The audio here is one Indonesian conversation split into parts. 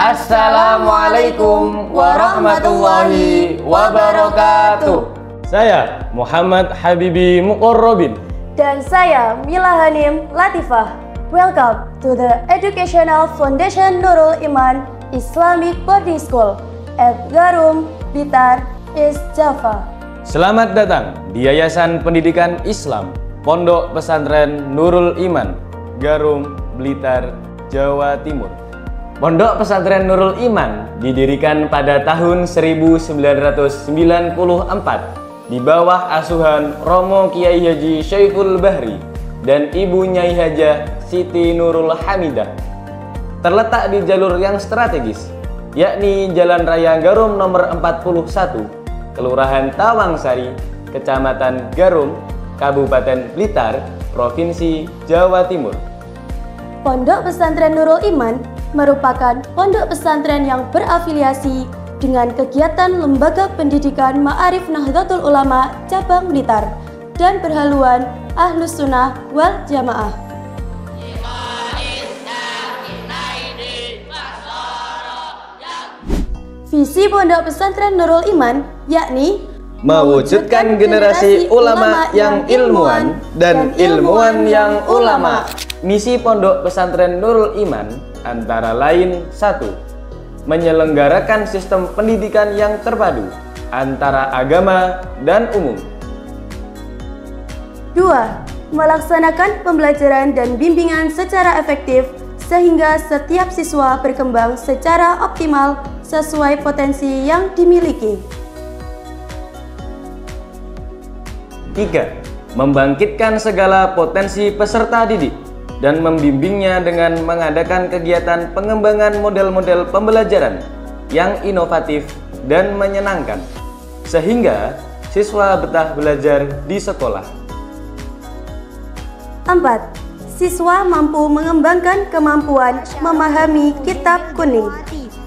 Assalamualaikum warahmatullahi wabarakatuh. Saya Muhammad Habibi Muqarrabin. Dan saya Mila Hanim Latifah. Welcome to the Educational Foundation Nurul Iman Islamic Boarding School at Garum, Blitar, East Java. Selamat datang di Yayasan Pendidikan Islam Pondok Pesantren Nurul Iman, Garum, Blitar, Jawa Timur. Pondok Pesantren Nurul Iman didirikan pada tahun 1994 di bawah asuhan Romo Kiai Haji Syaiful Bahri dan Ibu Nyai Hajah Siti Nurul Hamidah. Terletak di jalur yang strategis, yakni Jalan Raya Garum nomor 41, Kelurahan Tawangsari, Kecamatan Garum, Kabupaten Blitar, Provinsi Jawa Timur. Pondok Pesantren Nurul Iman merupakan pondok pesantren yang berafiliasi dengan kegiatan Lembaga Pendidikan Ma'arif Nahdlatul Ulama Cabang Blitar dan berhaluan Ahlus Sunnah wal Jamaah. Visi Pondok Pesantren Nurul Iman yakni mewujudkan generasi ulama yang ilmuwan dan ilmuwan yang ulama. Misi Pondok Pesantren Nurul Iman antara lain: 1. Menyelenggarakan sistem pendidikan yang terpadu antara agama dan umum. 2. Melaksanakan pembelajaran dan bimbingan secara efektif sehingga setiap siswa berkembang secara optimal sesuai potensi yang dimiliki. 3. Membangkitkan segala potensi peserta didik dan membimbingnya dengan mengadakan kegiatan pengembangan model-model pembelajaran yang inovatif dan menyenangkan, sehingga siswa betah belajar di sekolah. 4. Siswa mampu mengembangkan kemampuan memahami kitab kuning.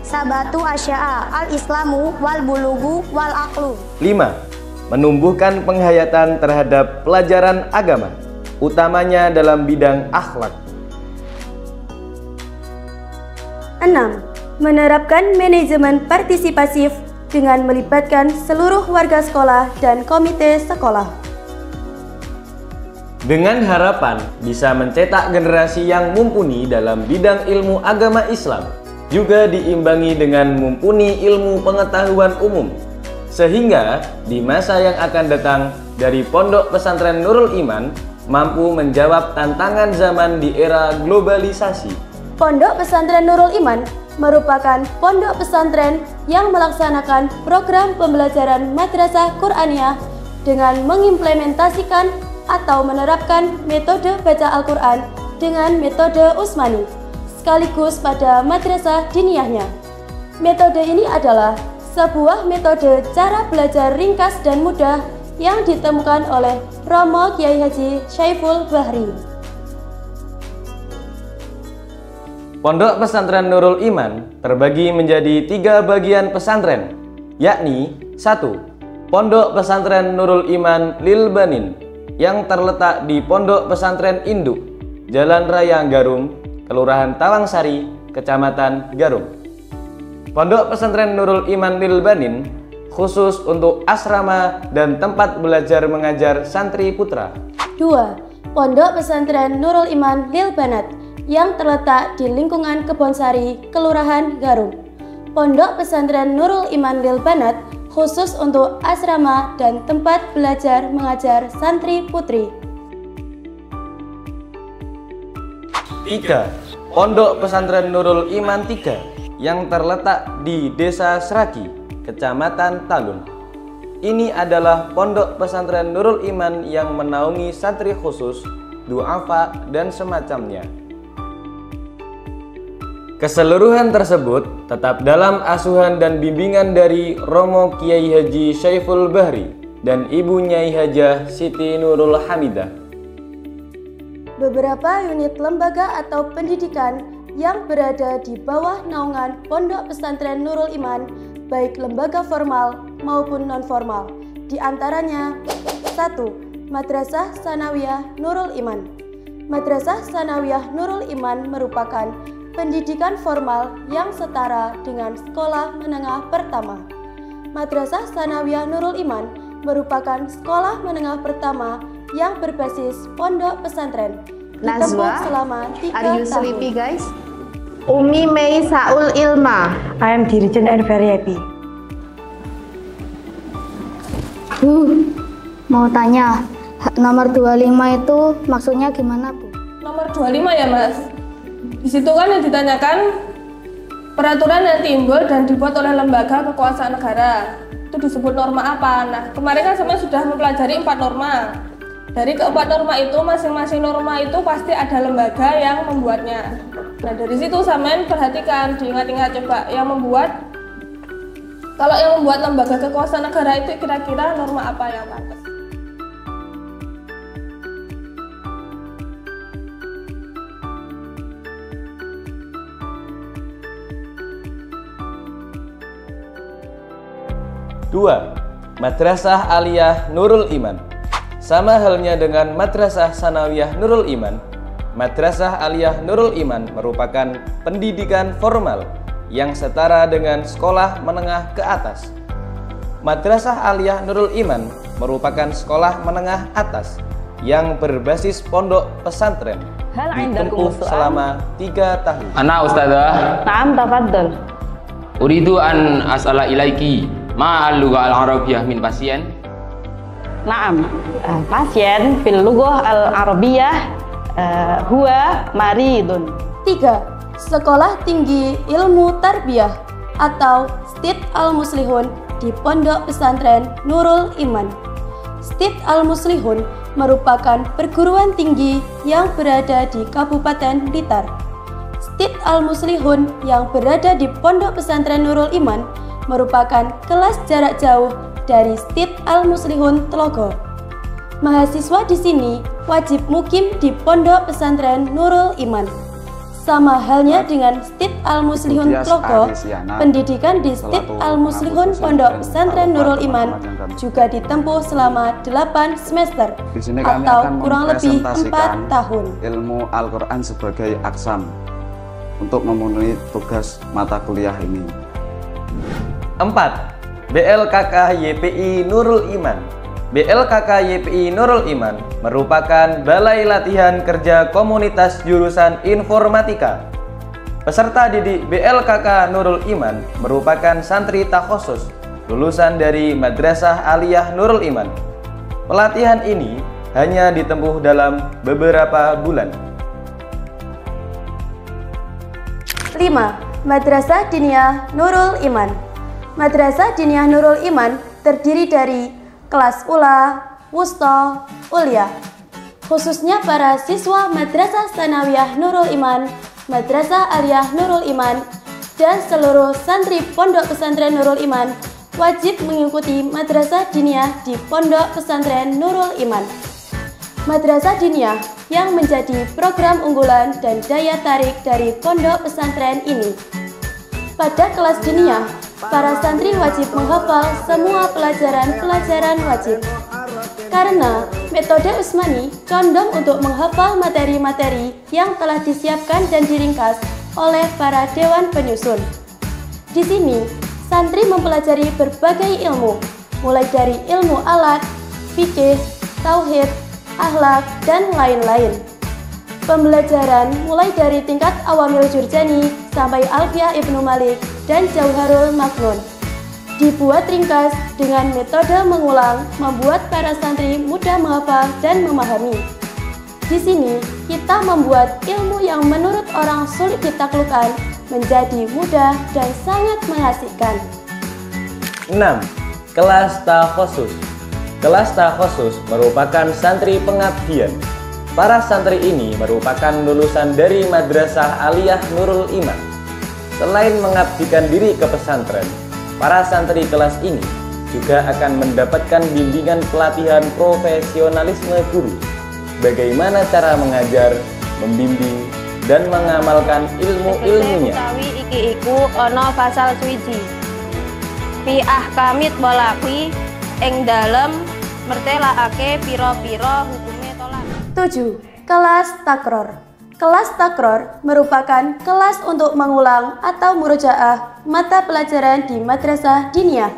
Sabatu asya'a al-islamu wal bulugu wal aqlu. 5. Menumbuhkan penghayatan terhadap pelajaran agama, utamanya dalam bidang akhlak. 6. Menerapkan manajemen partisipasif dengan melibatkan seluruh warga sekolah dan komite sekolah. Dengan harapan bisa mencetak generasi yang mumpuni dalam bidang ilmu agama Islam, juga diimbangi dengan mumpuni ilmu pengetahuan umum, sehingga di masa yang akan datang dari Pondok Pesantren Nurul Iman mampu menjawab tantangan zaman di era globalisasi. Pondok Pesantren Nurul Iman merupakan pondok pesantren yang melaksanakan program pembelajaran madrasah Qur'aniyah dengan mengimplementasikan atau menerapkan metode baca Al-Quran dengan metode Utsmani sekaligus pada madrasah diniyahnya. Metode ini adalah sebuah metode cara belajar ringkas dan mudah yang ditemukan oleh Romo Kiai Haji Syaiful Bahri. Pondok Pesantren Nurul Iman terbagi menjadi 3 bagian pesantren, yakni 1. Pondok Pesantren Nurul Iman Lil Banin yang terletak di Pondok Pesantren Induk, Jalan Raya Garum, Kelurahan Tawangsari, Kecamatan Garum. Pondok Pesantren Nurul Iman Lil Banin khusus untuk asrama dan tempat belajar mengajar santri putra. 2. Pondok Pesantren Nurul Iman Lil Banat yang terletak di lingkungan Kebonsari, Kelurahan Garum. Pondok Pesantren Nurul Iman Lil Banat khusus untuk asrama dan tempat belajar mengajar santri putri. 3. Pondok Pesantren Nurul Iman 3 yang terletak di Desa Seraki, Kecamatan Talun. Ini adalah pondok pesantren Nurul Iman yang menaungi santri khusus, duafa, dan semacamnya. Keseluruhan tersebut tetap dalam asuhan dan bimbingan dari Romo Kiai Haji Syaiful Bahri dan Ibu Nyai Hajah Siti Nurul Hamidah. Beberapa unit lembaga atau pendidikan yang berada di bawah naungan Pondok Pesantren Nurul Iman, baik lembaga formal maupun non-formal, di antaranya 1. Madrasah Sanawiyah Nurul Iman. Madrasah Sanawiyah Nurul Iman merupakan pendidikan formal yang setara dengan sekolah menengah pertama. Madrasah Tsanawiyah Nurul Iman merupakan sekolah menengah pertama yang berbasis pondok pesantren. Ditempuh selama 3 tahun. Are you sleepy, guys? Umi Mei Saul Ilma. I am diligent and very happy. Mau tanya, nomor 25 itu maksudnya gimana, Bu? Nomor 25 ya, Mas. Di situ kan yang ditanyakan peraturan yang timbul dan dibuat oleh lembaga kekuasaan negara. Itu disebut norma apa? Nah, kemarin kan saya sudah mempelajari 4 norma. Dari keempat norma itu, masing-masing norma itu pasti ada lembaga yang membuatnya. Nah, dari situ sampean perhatikan, diingat-ingat coba yang membuat. Kalau yang membuat lembaga kekuasaan negara itu kira-kira norma apa yang pantas? Dua, Madrasah Aliyah Nurul Iman. Sama halnya dengan Madrasah Tsanawiyah Nurul Iman, Madrasah Aliyah Nurul Iman merupakan pendidikan formal yang setara dengan sekolah menengah ke atas. Madrasah Aliyah Nurul Iman merupakan sekolah menengah atas yang berbasis pondok pesantren. Ditempuh selama 3 tahun. Ana Ustazah. Naam, tafaddal. Uridu an as'ala ilaiki ma al-lugha al-arabiyyah min pasien. Naam, pasien fil lughah al-arabiyyah huwa maridun. 3. Sekolah Tinggi Ilmu Tarbiyah atau STIT Al-Muslihun di Pondok Pesantren Nurul Iman. STIT Al-Muslihun merupakan perguruan tinggi yang berada di Kabupaten Blitar. STIT Al-Muslihun yang berada di Pondok Pesantren Nurul Iman merupakan kelas jarak jauh dari STIT Al-Muslihun Telogo. Mahasiswa di sini wajib mukim di Pondok Pesantren Nurul Iman. Sama halnya dengan STIT Al-Muslihun Telogo, pendidikan di STIT Al-Muslihun Pondok Pesantren Nurul Iman juga ditempuh selama 8 semester atau kurang lebih 4 tahun. Ilmu Al-Quran sebagai aksam untuk memenuhi tugas mata kuliah ini. 4. BLKK YPI Nurul Iman. BLKK YPI Nurul Iman merupakan Balai Latihan Kerja Komunitas Jurusan Informatika. Peserta didik BLKK Nurul Iman merupakan santri takhusus lulusan dari Madrasah Aliyah Nurul Iman. Pelatihan ini hanya ditempuh dalam beberapa bulan. 5. Madrasah Diniyah Nurul Iman. Madrasah Diniyah Nurul Iman terdiri dari kelas ula, wusta, ulia. Khususnya para siswa Madrasah Tsanawiyah Nurul Iman, Madrasah Aliyah Nurul Iman, dan seluruh santri Pondok Pesantren Nurul Iman wajib mengikuti Madrasah Diniyah di Pondok Pesantren Nurul Iman. Madrasah Diniyah yang menjadi program unggulan dan daya tarik dari Pondok Pesantren ini. Pada kelas Diniyah, para santri wajib menghafal semua pelajaran-pelajaran wajib. Karena metode Utsmani condong untuk menghafal materi-materi yang telah disiapkan dan diringkas oleh para dewan penyusun. Di sini, santri mempelajari berbagai ilmu, mulai dari ilmu alat, fikih, tauhid, akhlak, dan lain-lain. Pembelajaran mulai dari tingkat Awamil Jurjani sampai Alfiyah Ibnu Malik dan Jauharul Maknun. Dibuat ringkas dengan metode mengulang, membuat para santri mudah menghafal dan memahami. Di sini, kita membuat ilmu yang menurut orang sulit ditaklukkan menjadi mudah dan sangat mengasihkan. 6. Kelas Takhusus. Kelas Takhusus merupakan santri pengabdian. Para santri ini merupakan lulusan dari Madrasah Aliyah Nurul Iman. Selain mengabdikan diri ke pesantren, para santri kelas ini juga akan mendapatkan bimbingan pelatihan profesionalisme guru. Bagaimana cara mengajar, membimbing, dan mengamalkan ilmu-ilmunya. Utawi iki iku ana pasal suwiji. Fi ahkamit balaqi ing dalem mertelakake pira-pira hukume tolak. 7. Kelas Takror. Kelas takror merupakan kelas untuk mengulang atau murojaah mata pelajaran di madrasah diniyah.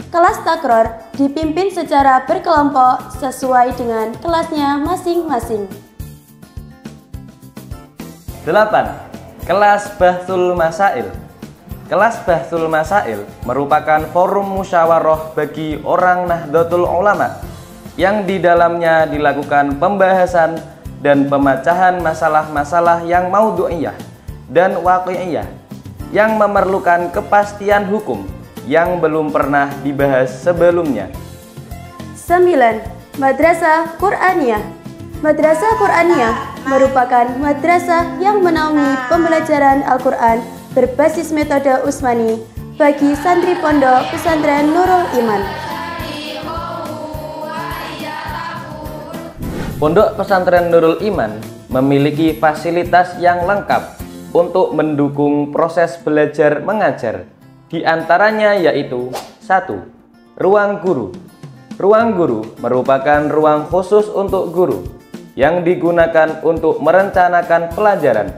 Kelas takror dipimpin secara berkelompok sesuai dengan kelasnya masing-masing. 8. Kelas Bahsul Masail. Kelas Bahsul Masail merupakan forum musyawarah bagi orang Nahdlatul Ulama yang di dalamnya dilakukan pembahasan dan pemecahan masalah-masalah yang maudhu'iyah dan waqi'iyah yang memerlukan kepastian hukum yang belum pernah dibahas sebelumnya. 9. Madrasah Qur'aniyah. Madrasah Qur'aniyah merupakan madrasah yang menaungi pembelajaran Al-Quran berbasis metode Utsmani bagi santri pondok pesantren Nurul Iman. Pondok pesantren Nurul Iman memiliki fasilitas yang lengkap untuk mendukung proses belajar mengajar. Di antaranya yaitu 1. Ruang guru. Ruang guru merupakan ruang khusus untuk guru yang digunakan untuk merencanakan pelajaran,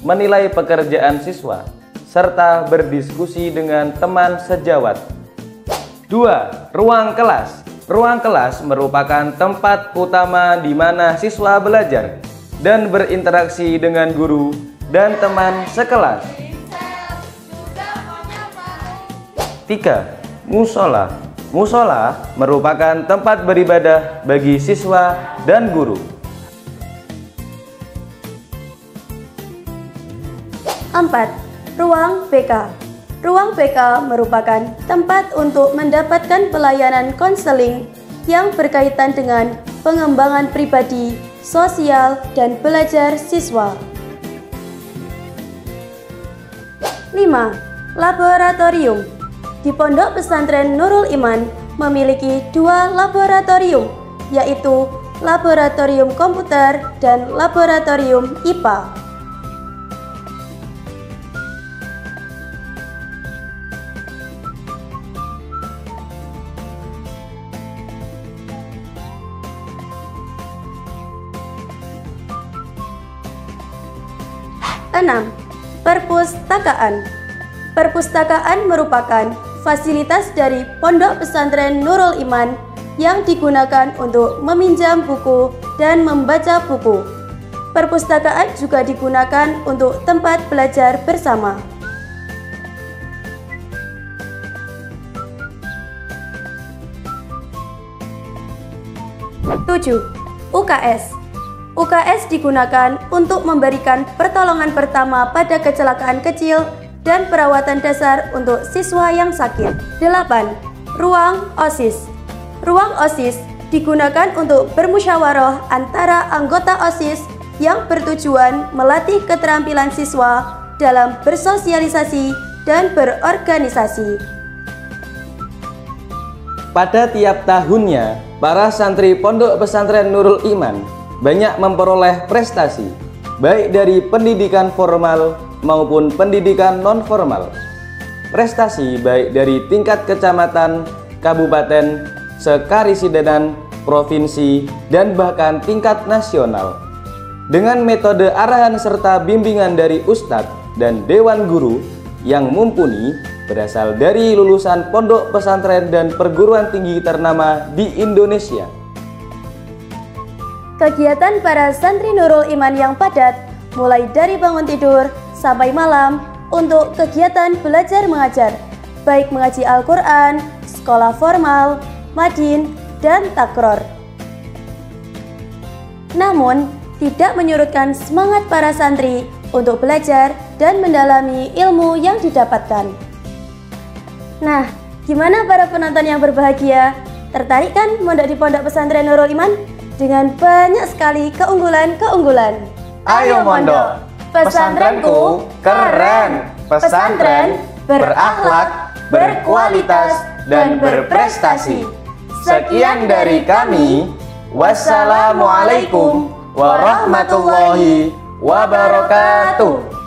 menilai pekerjaan siswa, serta berdiskusi dengan teman sejawat. 2. Ruang kelas. Ruang kelas merupakan tempat utama di mana siswa belajar dan berinteraksi dengan guru dan teman sekelas. 3. Musola. Musola merupakan tempat beribadah bagi siswa dan guru. 4. Ruang BK. Ruang BK merupakan tempat untuk mendapatkan pelayanan konseling yang berkaitan dengan pengembangan pribadi, sosial, dan belajar siswa. 5. Laboratorium. Di Pondok Pesantren Nurul Iman memiliki 2 laboratorium, yaitu Laboratorium Komputer dan Laboratorium IPA. Enam. Perpustakaan. Perpustakaan merupakan fasilitas dari Pondok Pesantren Nurul Iman yang digunakan untuk meminjam buku dan membaca buku. Perpustakaan juga digunakan untuk tempat belajar bersama. 7. UKS. UKS digunakan untuk memberikan pertolongan pertama pada kecelakaan kecil dan perawatan dasar untuk siswa yang sakit. 8. Ruang OSIS. Ruang OSIS digunakan untuk bermusyawarah antara anggota OSIS yang bertujuan melatih keterampilan siswa dalam bersosialisasi dan berorganisasi. Pada tiap tahunnya, para santri Pondok Pesantren Nurul Iman banyak memperoleh prestasi, baik dari pendidikan formal maupun pendidikan non-formal. Prestasi baik dari tingkat kecamatan, kabupaten, sekarisidenan, provinsi, dan bahkan tingkat nasional. Dengan metode arahan serta bimbingan dari ustadz dan dewan guru yang mumpuni berasal dari lulusan pondok pesantren dan perguruan tinggi ternama di Indonesia. Kegiatan para santri Nurul Iman yang padat, mulai dari bangun tidur sampai malam untuk kegiatan belajar mengajar, baik mengaji Al-Quran, sekolah formal, madin, dan takror. Namun, tidak menyurutkan semangat para santri untuk belajar dan mendalami ilmu yang didapatkan. Nah, gimana para penonton yang berbahagia? Tertarik kan mondok di Pondok Pesantren Nurul Iman? Dengan banyak sekali keunggulan-keunggulan. Ayo mondok, pesantrenku keren, pesantren berakhlak, berkualitas, dan berprestasi. Sekian dari kami. Wassalamualaikum warahmatullahi wabarakatuh.